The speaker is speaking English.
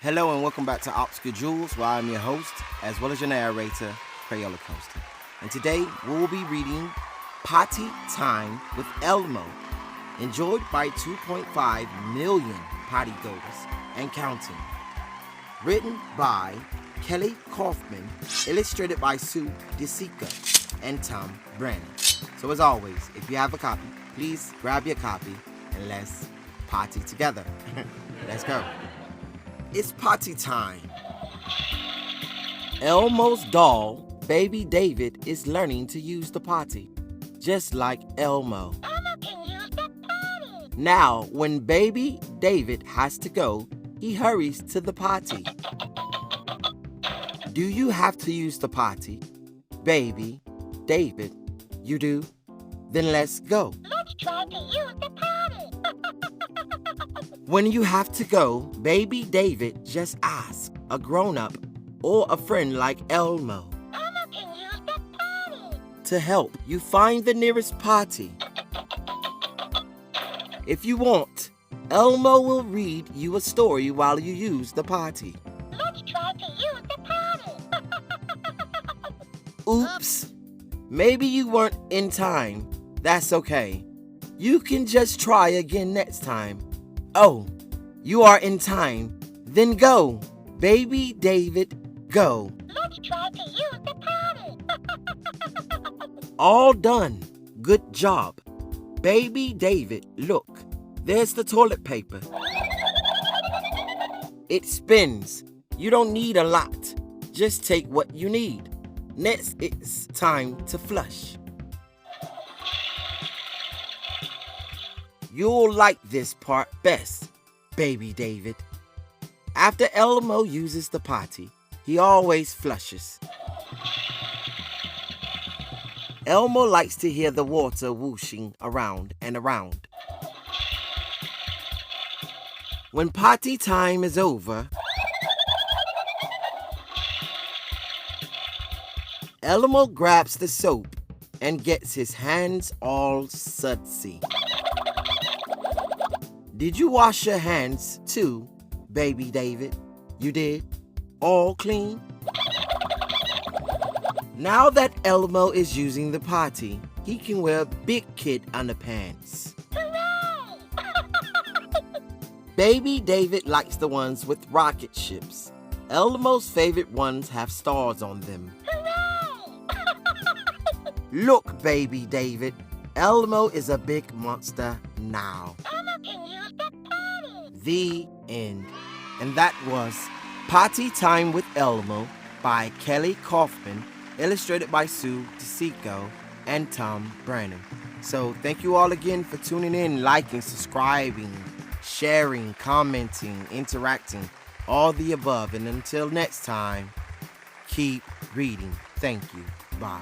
Hello and welcome back to Optical Jewels, where I'm your host, as well as your narrator, Crayola Coaster. And today, we will be reading Potty Time with Elmo, enjoyed by 2.5 million potty goers and counting. Written by Kelli Kaufmann, illustrated by DiCicco and Brannon. So as always, if you have a copy, please grab your copy and let's potty together. Let's go. It's potty time. Elmo's doll, Baby David, is learning to use the potty, just like Elmo. Elmo can use the potty. Now, when Baby David has to go, he hurries to the potty. Do you have to use the potty? Baby David, you do? Then let's go. Let's try to use the potty. When you have to go, Baby David just asks a grown-up or a friend like Elmo Elmo can use the potty. to help you find the nearest potty. If you want, Elmo will read you a story while you use the potty. Let's try to use the potty. Oops, maybe you weren't in time. That's okay. You can just try again next time. Oh, you are in time. Then go, Baby David, go. Let's try to use the potty. All done. Good job. Baby David, look, there's the toilet paper. It spins. You don't need a lot. Just take what you need. Next, it's time to flush. You'll like this part best, Baby David. After Elmo uses the potty, he always flushes. Elmo likes to hear the water whooshing around and around. When potty time is over, Elmo grabs the soap and gets his hands all sudsy. Did you wash your hands too, Baby David? You did? All clean? Now that Elmo is using the potty, he can wear big kid underpants. Hooray! Baby David likes the ones with rocket ships. Elmo's favorite ones have stars on them. Hooray! Look, Baby David, Elmo is a big monster now. Elmo can use the potty. The end. And that was Potty Time with Elmo by Kelli Kaufmann, illustrated by DiCicco and Brannon. So thank you all again for tuning in, liking, subscribing, sharing, commenting, interacting, all the above. And until next time, keep reading. Thank you. Bye.